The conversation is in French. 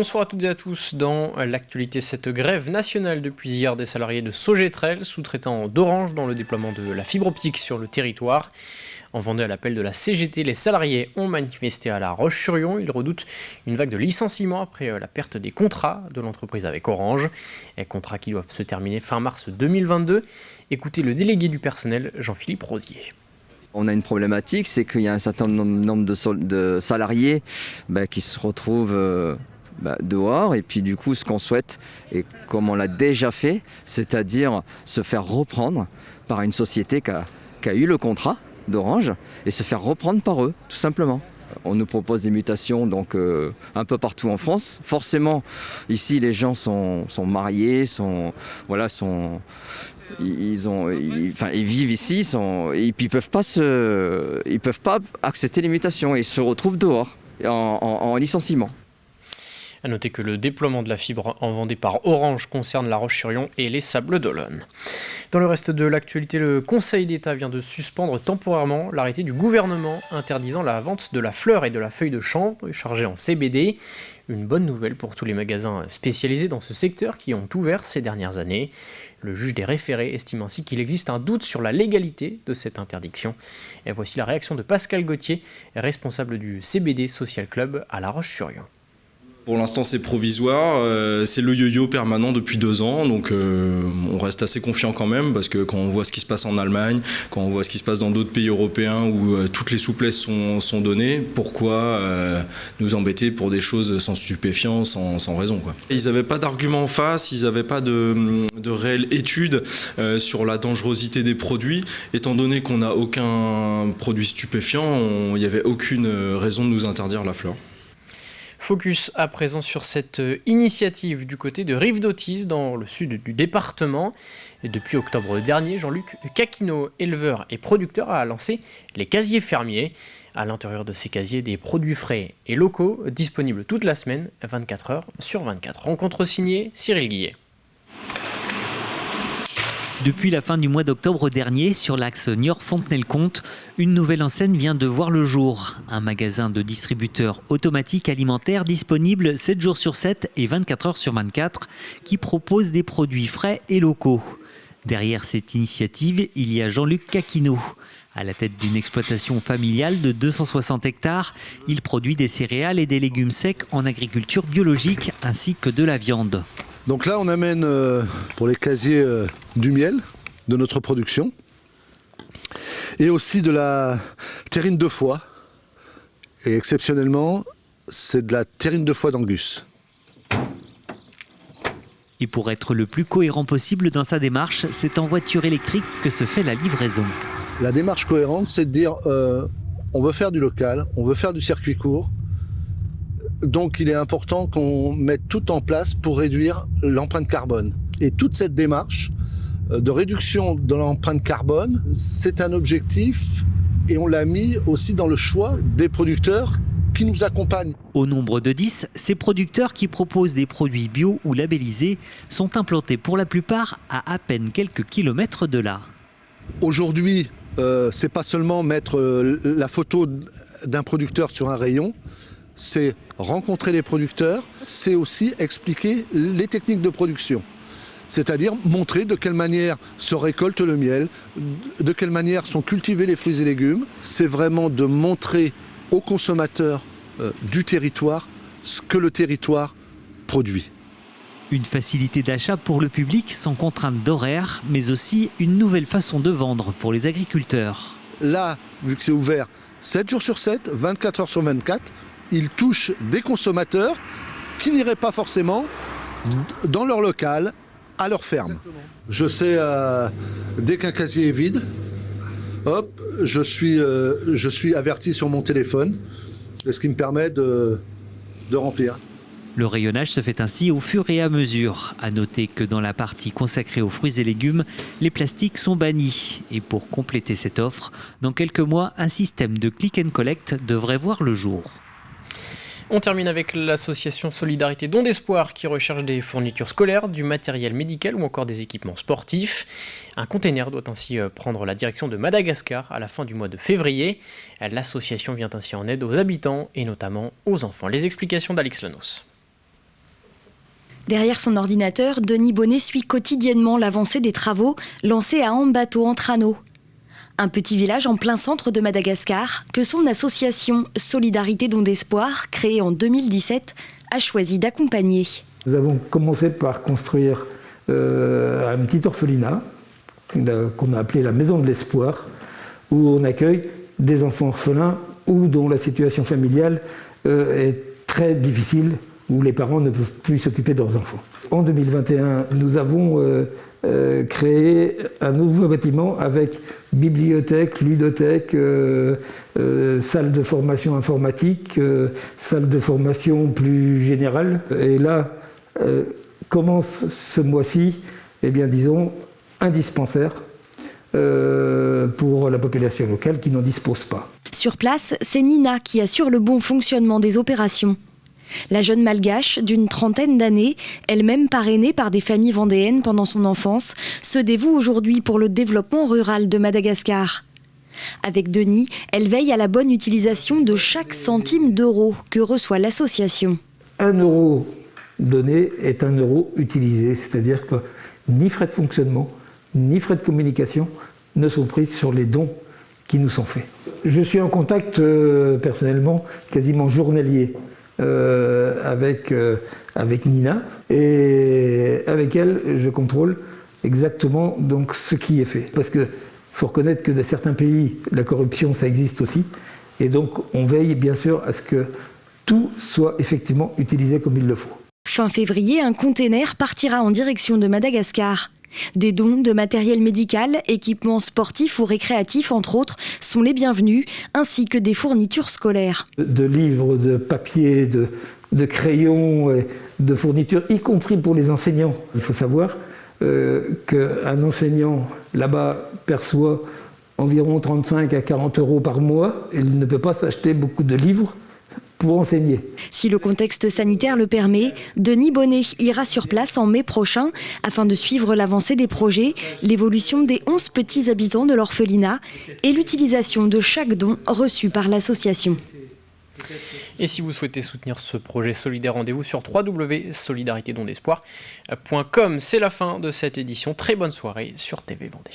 Bonsoir à toutes et à tous. Dans l'actualité, cette grève nationale depuis hier des salariés de Sogetrel, sous-traitant d'Orange dans le déploiement de la fibre optique sur le territoire. En Vendée, à l'appel de la CGT, les salariés ont manifesté à La Roche-sur-Yon. Ils redoutent une vague de licenciements après la perte des contrats de l'entreprise avec Orange. Et contrats qui doivent se terminer fin mars 2022. Écoutez le délégué du personnel, Jean-Philippe Rosier. On a une problématique, c'est qu'il y a un certain nombre de salariés qui se retrouvent dehors. Et puis du coup, ce qu'on souhaite, et comme on l'a déjà fait, c'est-à-dire se faire reprendre par une société qui a eu le contrat d'Orange et se faire reprendre par eux, tout simplement. On nous propose des mutations donc un peu partout en France. Forcément, ici, les gens sont mariés, ils vivent ici, et puis ils peuvent pas accepter les mutations et ils se retrouvent dehors en licenciement. A noter que le déploiement de la fibre en Vendée par Orange concerne La Roche-sur-Yon et les Sables-d'Olonne. Dans le reste de l'actualité, le Conseil d'État vient de suspendre temporairement l'arrêté du gouvernement interdisant la vente de la fleur et de la feuille de chanvre chargée en CBD. Une bonne nouvelle pour tous les magasins spécialisés dans ce secteur qui ont ouvert ces dernières années. Le juge des référés estime ainsi qu'il existe un doute sur la légalité de cette interdiction. Et voici la réaction de Pascal Gauthier, responsable du CBD Social Club à La Roche-sur-Yon. Pour l'instant, c'est provisoire, c'est le yo-yo permanent depuis 2 ans, donc on reste assez confiant quand même, parce que quand on voit ce qui se passe en Allemagne, quand on voit ce qui se passe dans d'autres pays européens où toutes les souplesses sont données, pourquoi nous embêter pour des choses sans stupéfiants, sans raison, quoi. Ils n'avaient pas d'argument en face, ils n'avaient pas de réelle étude sur la dangerosité des produits, étant donné qu'on n'a aucun produit stupéfiant, il n'y avait aucune raison de nous interdire la fleur. Focus à présent sur cette initiative du côté de Rive-d'Autis dans le sud du département. Et depuis octobre dernier, Jean-Luc Caquino, éleveur et producteur, a lancé les casiers fermiers. À l'intérieur de ces casiers, des produits frais et locaux disponibles toute la semaine, 24 heures sur 24. Rencontre signée Cyril Guillet. Depuis la fin du mois d'octobre dernier, sur l'axe Niort-Fontenay-le-Comte, une nouvelle enseigne vient de voir le jour. Un magasin de distributeurs automatiques alimentaires disponible 7 jours sur 7 et 24 heures sur 24 qui propose des produits frais et locaux. Derrière cette initiative, il y a Jean-Luc Caquino. À la tête d'une exploitation familiale de 260 hectares, il produit des céréales et des légumes secs en agriculture biologique ainsi que de la viande. Donc là, on amène pour les casiers du miel de notre production et aussi de la terrine de foie. Et exceptionnellement, c'est de la terrine de foie d'Angus. Et pour être le plus cohérent possible dans sa démarche, c'est en voiture électrique que se fait la livraison. La démarche cohérente, c'est de dire on veut faire du local, on veut faire du circuit court. Donc il est important qu'on mette tout en place pour réduire l'empreinte carbone. Et toute cette démarche de réduction de l'empreinte carbone, c'est un objectif et on l'a mis aussi dans le choix des producteurs qui nous accompagnent. Au nombre de 10, ces producteurs qui proposent des produits bio ou labellisés sont implantés pour la plupart à peine quelques kilomètres de là. Aujourd'hui, c'est pas seulement mettre la photo d'un producteur sur un rayon, c'est rencontrer les producteurs, c'est aussi expliquer les techniques de production. C'est-à-dire montrer de quelle manière se récolte le miel, de quelle manière sont cultivés les fruits et légumes. C'est vraiment de montrer aux consommateurs du territoire ce que le territoire produit. Une facilité d'achat pour le public sans contrainte d'horaire, mais aussi une nouvelle façon de vendre pour les agriculteurs. Là, vu que c'est ouvert 7 jours sur 7, 24 heures sur 24, il touche des consommateurs qui n'iraient pas forcément dans leur local, à leur ferme. Exactement. Je sais, dès qu'un casier est vide, hop, je suis averti sur mon téléphone, ce qui me permet de remplir. Le rayonnage se fait ainsi au fur et à mesure. À noter que dans la partie consacrée aux fruits et légumes, les plastiques sont bannis. Et pour compléter cette offre, dans quelques mois, un système de click and collect devrait voir le jour. On termine avec l'association Solidarité Don d'Espoir qui recherche des fournitures scolaires, du matériel médical ou encore des équipements sportifs. Un container doit ainsi prendre la direction de Madagascar à la fin du mois de février. L'association vient ainsi en aide aux habitants et notamment aux enfants. Les explications d'Alix Lanos. Derrière son ordinateur, Denis Bonnet suit quotidiennement l'avancée des travaux lancés à Ambato, en Trano. Un petit village en plein centre de Madagascar que son association Solidarité Don d'Espoir, créée en 2017, a choisi d'accompagner. Nous avons commencé par construire un petit orphelinat qu'on a appelé la Maison de l'Espoir, où on accueille des enfants orphelins ou dont la situation familiale est très difficile, où les parents ne peuvent plus s'occuper de leurs enfants. En 2021, nous avons créé un nouveau bâtiment avec bibliothèque, ludothèque, salle de formation informatique, salle de formation plus générale. Et là, commence ce mois-ci, eh bien, disons, un dispensaire pour la population locale qui n'en dispose pas. Sur place, c'est Nina qui assure le bon fonctionnement des opérations. La jeune malgache, d'une trentaine d'années, elle-même parrainée par des familles vendéennes pendant son enfance, se dévoue aujourd'hui pour le développement rural de Madagascar. Avec Denis, elle veille à la bonne utilisation de chaque centime d'euro que reçoit l'association. 1 euro donné est 1 euro utilisé, c'est-à-dire que ni frais de fonctionnement, ni frais de communication ne sont pris sur les dons qui nous sont faits. Je suis en contact personnellement, quasiment journalier, avec Nina, et avec elle, je contrôle exactement donc, ce qui est fait. Parce qu'il faut reconnaître que dans certains pays, la corruption, ça existe aussi, et donc on veille bien sûr à ce que tout soit effectivement utilisé comme il le faut. Fin février, un container partira en direction de Madagascar. Des dons de matériel médical, équipements sportifs ou récréatifs entre autres, sont les bienvenus, ainsi que des fournitures scolaires. De livres, de papier, de crayons, de fournitures, y compris pour les enseignants. Il faut savoir qu'un enseignant là-bas perçoit environ 35 à 40 euros par mois. Il ne peut pas s'acheter beaucoup de livres pour enseigner. Si le contexte sanitaire le permet, Denis Bonnet ira sur place en mai prochain afin de suivre l'avancée des projets, l'évolution des 11 petits habitants de l'orphelinat et l'utilisation de chaque don reçu par l'association. Et si vous souhaitez soutenir ce projet solidaire, rendez-vous sur www.solidaritédondespoir.com. C'est la fin de cette édition. Très bonne soirée sur TV Vendée.